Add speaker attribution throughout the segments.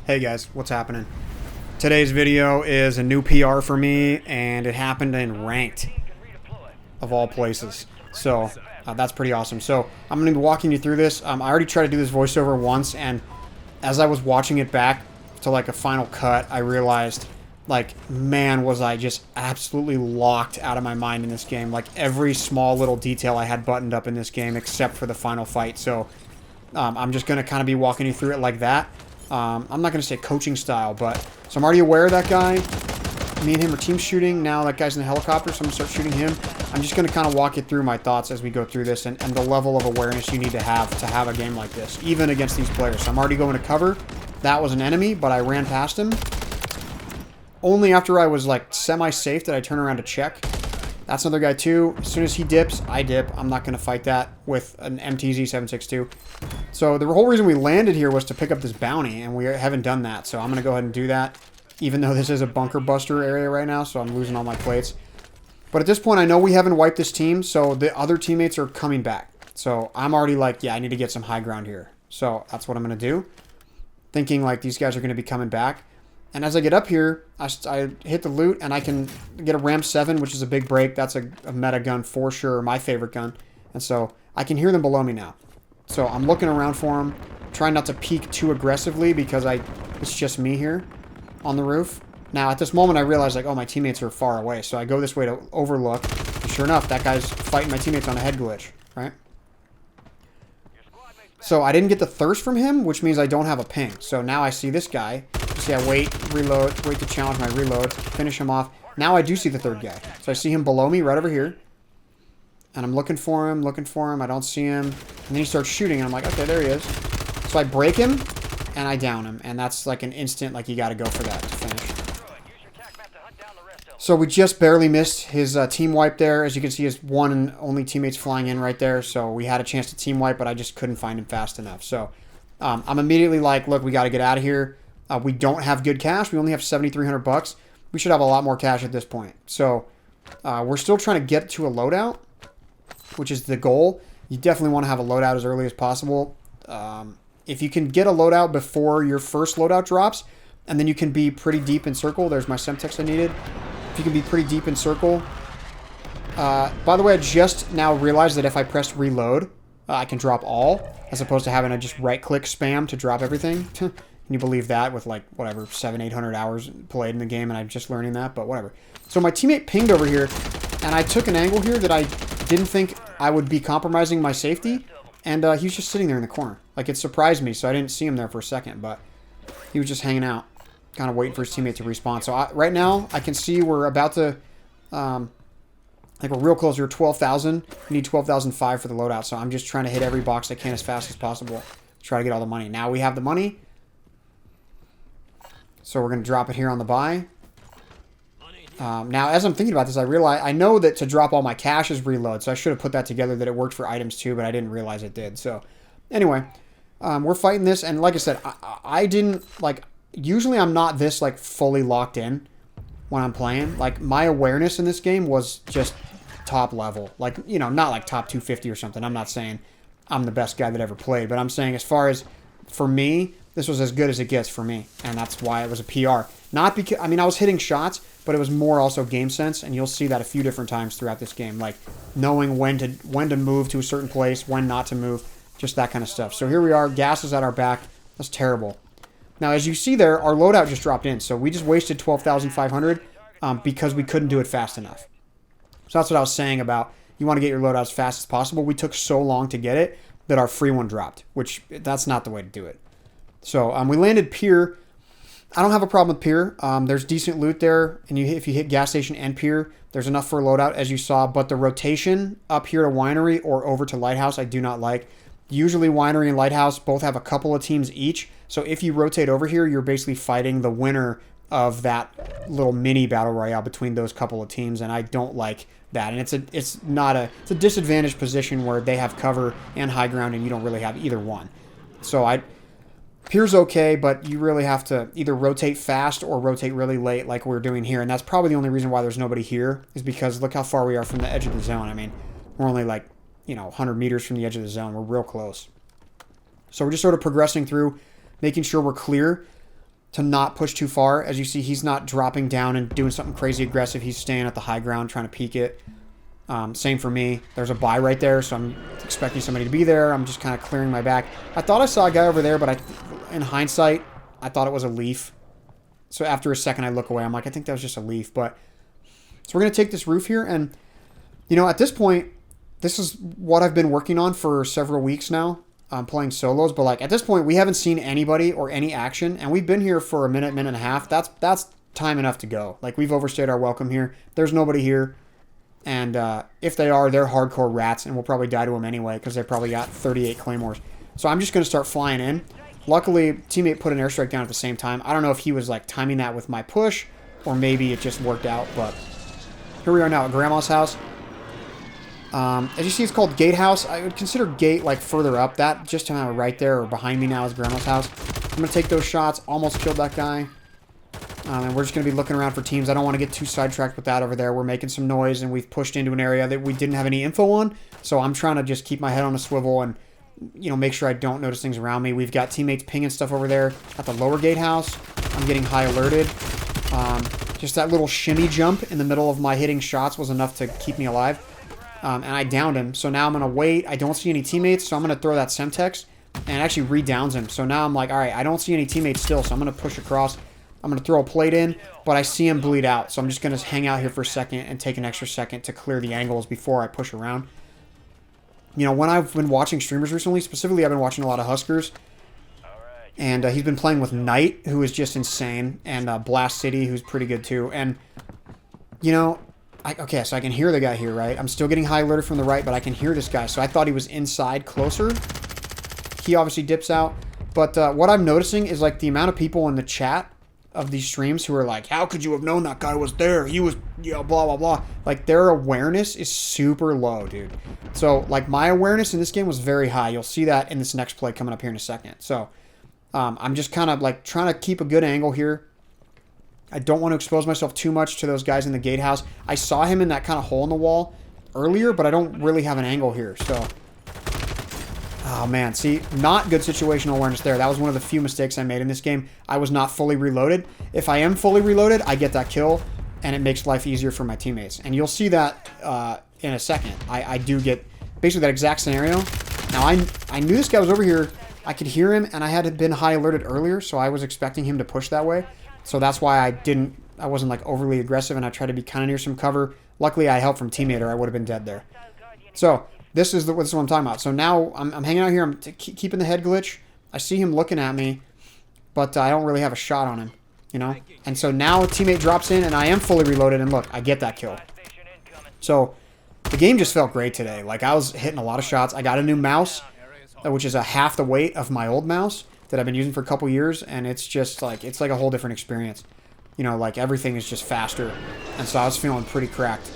Speaker 1: Hey guys, what's happening? Today's video is a new PR for me, and it happened in Ranked, of all places. So, that's pretty awesome. So, I'm going to be walking you through this. I already tried to do this voiceover once, and as I was watching it back to like a final cut, I realized, like, man, was I just absolutely locked out of my mind in this game. Like, every small little detail I had buttoned up in this game except for the final fight. So, I'm just going to kind of be walking you through it like that. I'm not going to say coaching style, but... So I'm already aware of that guy. Me and him are team shooting. Now that guy's in the helicopter, so I'm going to start shooting him. I'm just going to kind of walk you through my thoughts as we go through this and the level of awareness you need to have a game like this, even against these players. So I'm already going to cover. That was an enemy, but I ran past him. Only after I was, like, semi-safe did I turn around to check. That's another guy, too. As soon as he dips, I dip. I'm not going to fight that with an MTZ-762. So the whole reason we landed here was to pick up this bounty, and we haven't done that. So I'm going to go ahead and do that, even though this is a bunker buster area right now, so I'm losing all my plates. But at this point, I know we haven't wiped this team, so the other teammates are coming back. So I'm already like, yeah, I need to get some high ground here. So that's what I'm going to do. Thinking like these guys are going to be coming back. And as I get up here, I hit the loot, and I can get a Ram 7, which is a big break. That's a meta gun for sure, my favorite gun. And so I can hear them below me now. So I'm looking around for them, trying not to peek too aggressively because it's just me here on the roof. Now, at this moment, I realize, like, oh, my teammates are far away. So I go this way to overlook. And sure enough, that guy's fighting my teammates on a head glitch, right? So I didn't get the thirst from him, which means I don't have a ping. So now I see this guy. See, I wait to challenge my reload, finish him off. Now I do see the third guy. So I see him below me right over here. And I'm looking for him. I don't see him. And then he starts shooting, and I'm like, okay, there he is. So I break him, and I down him. And that's like an instant, like, you got to go for that to finish. So we just barely missed his team wipe there. As you can see, his one and only teammates flying in right there. So we had a chance to team wipe, but I just couldn't find him fast enough. So I'm immediately like, look, we got to get out of here. We don't have good cash. We only have $7,300. We should have a lot more cash at this point. So we're still trying to get to a loadout, which is the goal. You definitely want to have a loadout as early as possible. If you can get a loadout before your first loadout drops, and then you can be pretty deep in circle. There's my Semtex I needed. If you can be pretty deep in circle. By the way, I just now realized that if I press reload, I can drop all, as opposed to having to just right-click spam to drop everything. Can you believe that with, like, whatever, 700-800 hours played in the game, and I'm just learning that, but whatever. So my teammate pinged over here, and I took an angle here that I didn't think I would be compromising my safety, and he was just sitting there in the corner. Like, it surprised me, so I didn't see him there for a second, but he was just hanging out, kind of waiting for his teammate to respawn. So right now, I can see we're about to, like, we're real close. We're 12,000. We need 12,005 for the loadout, so I'm just trying to hit every box I can as fast as possible to try to get all the money. Now we have the money. So we're going to drop it here on the buy. Now, as I'm thinking about this, I know that to drop all my cash is reload, so I should have put that together that it worked for items too, but I didn't realize it did. So, anyway, we're fighting this, and like I said, I didn't, like, usually I'm not this, like, fully locked in when I'm playing. Like, my awareness in this game was just top level. Like, you know, not like top 250 or something. I'm not saying I'm the best guy that ever played, but I'm saying as far as, for me, this was as good as it gets for me, and that's why it was a PR. Not because, I mean, I was hitting shots, but it was more also game sense, and you'll see that a few different times throughout this game, like knowing when to move to a certain place, when not to move, just that kind of stuff. So here we are, gas is at our back. That's terrible. Now, as you see there, our loadout just dropped in, so we just wasted 12,500 because we couldn't do it fast enough. So that's what I was saying about you want to get your loadout as fast as possible. We took so long to get it that our free one dropped, which that's not the way to do it. So we landed pier. I don't have a problem with pier. There's decent loot there, and if you hit gas station and pier, there's enough for a loadout, as you saw. But the rotation up here to winery or over to lighthouse, I do not like. Usually winery and lighthouse both have a couple of teams each. So if you rotate over here, you're basically fighting the winner of that little mini battle royale between those couple of teams, and I don't like that. And it's a disadvantaged position where they have cover and high ground, and you don't really have either one. So Pier's okay, but you really have to either rotate fast or rotate really late like we're doing here. And that's probably the only reason why there's nobody here, is because look how far we are from the edge of the zone. I mean, we're only like, 100 meters from the edge of the zone. We're real close. So we're just sort of progressing through, making sure we're clear to not push too far. As you see, he's not dropping down and doing something crazy aggressive. He's staying at the high ground, trying to peek it. Same for me. There's a buy right there, so I'm expecting somebody to be there. I'm just kind of clearing my back. I thought I saw a guy over there, but in hindsight, I thought it was a leaf. So after a second, I look away. I'm like, I think that was just a leaf. But so we're going to take this roof here. And, you know, at this point, this is what I've been working on for several weeks now. I'm playing solos. But, like, at this point, we haven't seen anybody or any action. And we've been here for a minute, minute and a half. That's time enough to go. Like, we've overstayed our welcome here. There's nobody here. And if they are, they're hardcore rats, and we'll probably die to them anyway because they probably got 38 claymores. So I'm just going to start flying in. Luckily, teammate put an airstrike down at the same time. I don't know if he was like timing that with my push, or maybe it just worked out. But here we are now at Grandma's house. As you see, it's called Gatehouse. I would consider Gate like further up. That just right there or behind me now is Grandma's house. I'm going to take those shots. Almost killed that guy. And we're just going to be looking around for teams. I don't want to get too sidetracked with that over there. We're making some noise, and we've pushed into an area that we didn't have any info on. So I'm trying to just keep my head on a swivel and, you know, make sure I don't notice things around me. We've got teammates pinging stuff over there at the lower gatehouse. I'm getting high alerted. Just that little shimmy jump in the middle of my hitting shots was enough to keep me alive. And I downed him. So now I'm going to wait. I don't see any teammates, so I'm going to throw that Semtex and actually re-downs him. So now I'm like, all right, I don't see any teammates still, so I'm going to push across. I'm going to throw a plate in, but I see him bleed out. So I'm just going to hang out here for a second and take an extra second to clear the angles before I push around. You know, when I've been watching streamers recently, specifically I've been watching a lot of Huskers. And he's been playing with Knight, who is just insane, and Blast City, who's pretty good too. And, you know, okay, so I can hear the guy here, right? I'm still getting high alerted from the right, but I can hear this guy. So I thought he was inside closer. He obviously dips out. But what I'm noticing is, like, the amount of people in the chat of these streams who are like, how could you have known that guy was there? He was, you know, blah, blah, blah. Like, their awareness is super low, dude. So, like, my awareness in this game was very high. You'll see that in this next play coming up here in a second. So, I'm just kind of, like, trying to keep a good angle here. I don't want to expose myself too much to those guys in the gatehouse. I saw him in that kind of hole in the wall earlier, but I don't really have an angle here, so... Oh, man. See, not good situational awareness there. That was one of the few mistakes I made in this game. I was not fully reloaded. If I am fully reloaded, I get that kill, and it makes life easier for my teammates. And you'll see that in a second. I do get basically that exact scenario. Now, I knew this guy was over here. I could hear him, and I had been high alerted earlier, so I was expecting him to push that way. So that's why I wasn't like overly aggressive, and I tried to be kind of near some cover. Luckily, I helped from teammate, or I would have been dead there. So... This is what I'm talking about. So now I'm hanging out here. I'm keeping the head glitch. I see him looking at me, but I don't really have a shot on him, you know? And so now a teammate drops in, and I am fully reloaded, and look, I get that kill. So the game just felt great today. Like, I was hitting a lot of shots. I got a new mouse, which is a half the weight of my old mouse that I've been using for a couple years, and it's just like, it's like a whole different experience. You know, like, everything is just faster, and so I was feeling pretty cracked.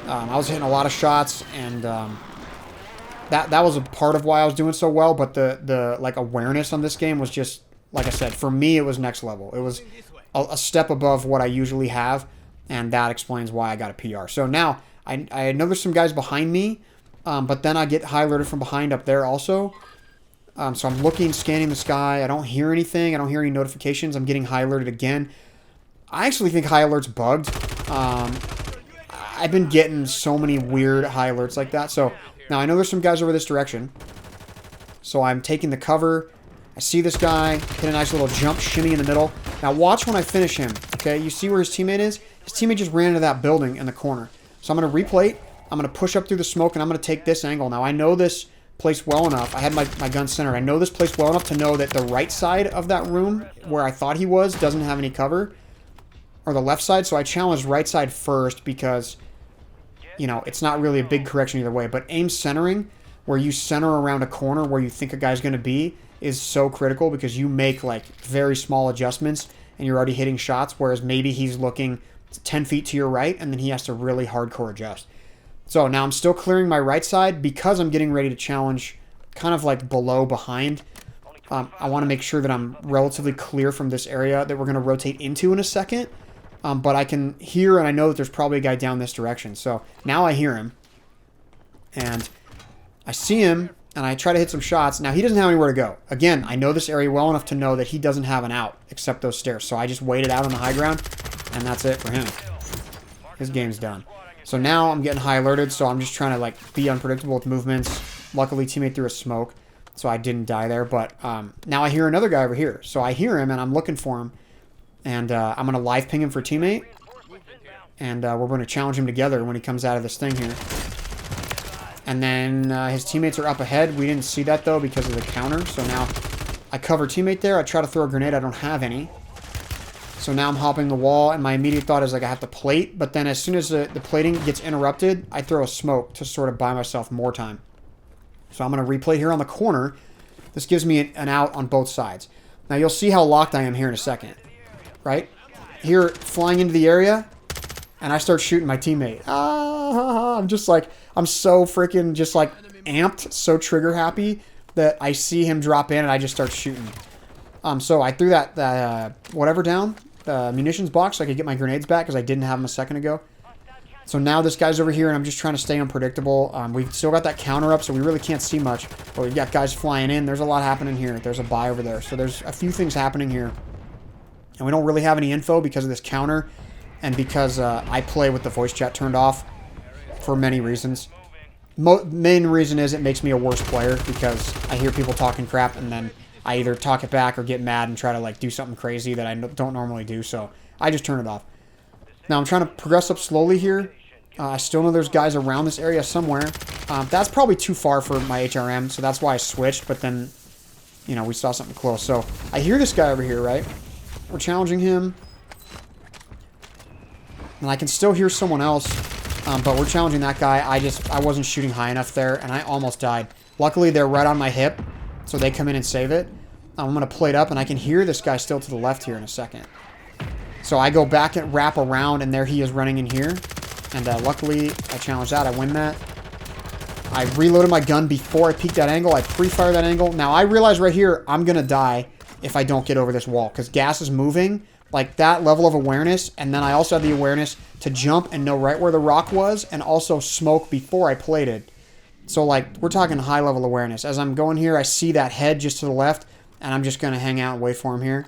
Speaker 1: I was hitting a lot of shots, and that was a part of why I was doing so well, but the like awareness on this game was just, like I said, for me it was next level. It was a step above what I usually have, and that explains why I got a PR. So now, I know there's some guys behind me, but then I get high alerted from behind up there also. So I'm looking, scanning the sky. I don't hear anything. I don't hear any notifications. I'm getting high alerted again. I actually think high alert's bugged. I've been getting so many weird high alerts like that. So now I know there's some guys over this direction. So I'm taking the cover. I see this guy hit a nice little jump shimmy in the middle. Now watch when I finish him. Okay, you see where his teammate is? His teammate just ran into that building in the corner. So I'm going to replate. I'm going to push up through the smoke, and I'm going to take this angle. Now I know this place well enough. I had my gun centered. I know this place well enough to know that the right side of that room where I thought he was doesn't have any cover. Or the left side. So I challenged right side first because, you know, it's not really a big correction either way. But aim centering, where you center around a corner where you think a guy's going to be, is so critical because you make like very small adjustments and you're already hitting shots, whereas maybe he's looking 10 feet to your right and then he has to really hardcore adjust. So now I'm still clearing my right side because I'm getting ready to challenge kind of like below behind. I want to make sure that I'm relatively clear from this area that we're going to rotate into in a second. But I can hear and I know that there's probably a guy down this direction. So now I hear him. And I see him. and I try to hit some shots. Now, he doesn't have anywhere to go. Again, I know this area well enough to know that he doesn't have an out except those stairs. So I just waited out on the high ground, and that's it for him. His game's done. So now I'm getting high alerted, so I'm just trying to like be unpredictable with movements. Luckily, teammate threw a smoke, so I didn't die there. But now I hear another guy over here. So I hear him, and I'm looking for him. And I'm going to live ping him for teammate. And we're going to challenge him together when he comes out of this thing here. And then his teammates are up ahead. We didn't see that, though, because of the counter. So now I cover teammate there. I try to throw a grenade. I don't have any. So now I'm hopping the wall, and my immediate thought is, like, I have to plate. But then as soon as the plating gets interrupted, I throw a smoke to sort of buy myself more time. So I'm going to replay here on the corner. This gives me an out on both sides. Now, you'll see how locked I am here in a second. Right? Here, flying into the area, and I start shooting my teammate. I'm just like, I'm so freaking just like amped, so trigger happy that I see him drop in and I just start shooting. So I threw that whatever down, the munitions box, so I could get my grenades back because I didn't have them a second ago. So now this guy's over here and I'm just trying to stay unpredictable. We've still got that counter up, so we really can't see much. But we've got guys flying in. There's a lot happening here. There's a buy over there. So there's a few things happening here. And we don't really have any info because of this counter and because I play with the voice chat turned off for many reasons. Main reason is it makes me a worse player because I hear people talking crap and then I either talk it back or get mad and try to like do something crazy that I don't normally do. So I just turn it off. Now I'm trying to progress up slowly here. I still know there's guys around this area somewhere. That's probably too far for my HRM, so that's why I switched. But then, you know, we saw something close. So I hear this guy over here, right? We're challenging him. And I can still hear someone else. But we're challenging that guy. I wasn't shooting high enough there, and I almost died. Luckily, they're right on my hip, so they come in and save it. I'm going to plate up, and I can hear this guy still to the left here in a second. So I go back and wrap around, and there he is running in here. And luckily, I challenged that. I win that. I reloaded my gun before I peeked that angle. I pre-fired that angle. Now, I realize right here, I'm going to die if I don't get over this wall because gas is moving. Like that level of awareness, and then I also have the awareness to jump and know right where the rock was and also smoke before I plated. So like we're talking high level awareness. As I'm going here, I see that head just to the left, and I'm just going to hang out and wait for him here.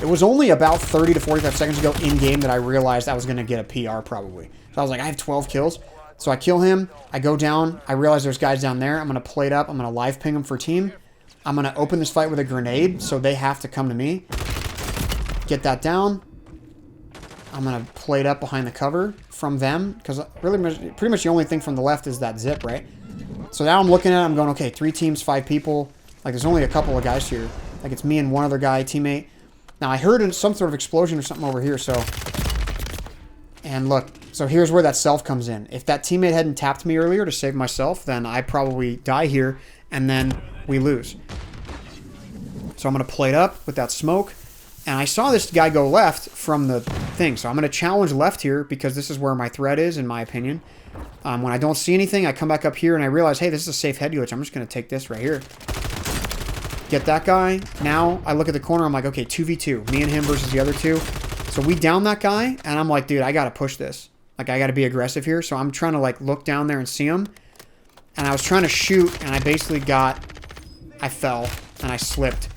Speaker 1: It was only about 30 to 45 seconds ago in-game that I realized I was going to get a PR probably. So I was like, I have 12 kills. So I kill him, I go down, I realize there's guys down there. I'm going to plate up, I'm going to live ping them for team. I'm going to open this fight with a grenade, so they have to come to me. Get that down. I'm going to plate up behind the cover from them, because really pretty much the only thing from the left is that zip, right? So now I'm looking at it, I'm going, okay, 3 teams, 5 people. Like, there's only a couple of guys here. Like, it's me and one other guy, teammate. Now, I heard some sort of explosion or something over here, so... And look, so here's where that self comes in. If that teammate hadn't tapped me earlier to save myself, then I probably die here, and then we lose. So I'm going to plate up with that smoke. And I saw this guy go left from the thing. So I'm going to challenge left here because this is where my threat is, in my opinion. When I don't see anything, I come back up here and I realize, hey, this is a safe head glitch. I'm just going to take this right here. Get that guy. Now I look at the corner. I'm like, okay, 2v2. Me and him versus the other 2. So we down that guy. And I'm like, dude, I got to push this. Like, I got to be aggressive here. So I'm trying to, like, look down there and see him. And I was trying to shoot. And I basically I fell. And I slipped.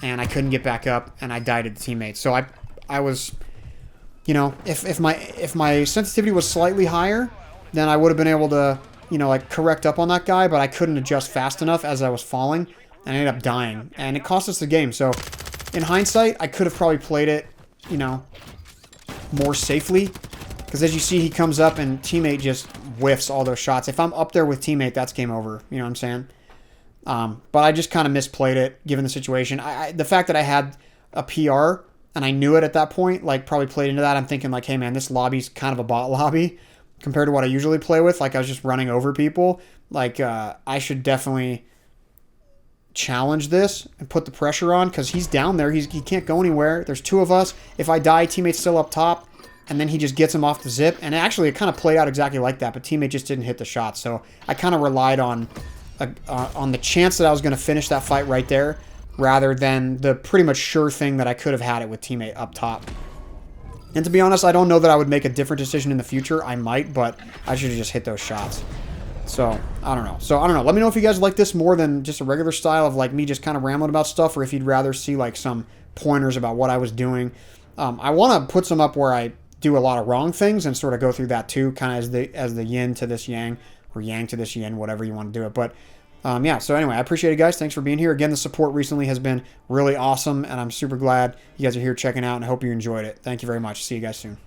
Speaker 1: And I couldn't get back up, and I died to the teammates. So I was, you know, if my sensitivity was slightly higher, then I would have been able to, you know, like correct up on that guy, but I couldn't adjust fast enough as I was falling, and I ended up dying, and it cost us the game. So in hindsight, I could have probably played it, you know, more safely, because as you see, he comes up and teammate just whiffs all those shots. If I'm up there with teammate, that's game over. You know what I'm saying? But I just kind of misplayed it, given the situation. The fact that I had a PR, and I knew it at that point, like, probably played into that. I'm thinking, like, hey, man, this lobby's kind of a bot lobby compared to what I usually play with. Like, I was just running over people. Like, I should definitely challenge this and put the pressure on, because he's down there. He can't go anywhere. There's 2 of us. If I die, teammate's still up top, and then he just gets him off the zip. And actually, it kind of played out exactly like that, but teammate just didn't hit the shot. So I kind of relied on the chance that I was going to finish that fight right there, rather than the pretty much sure thing that I could have had it with teammate up top. And to be honest, I don't know that I would make a different decision in the future. I might, but I should have just hit those shots. So, I don't know. Let me know if you guys like this more than just a regular style of like me just kind of rambling about stuff, or if you'd rather see like some pointers about what I was doing. I want to put some up where I do a lot of wrong things and sort of go through that too, kind of as the yin to this yang, or yang to this yin, whatever you want to do it. But yeah, so anyway, I appreciate it, guys. Thanks for being here. Again, the support recently has been really awesome, and I'm super glad you guys are here checking out, and I hope you enjoyed it. Thank you very much. See you guys soon.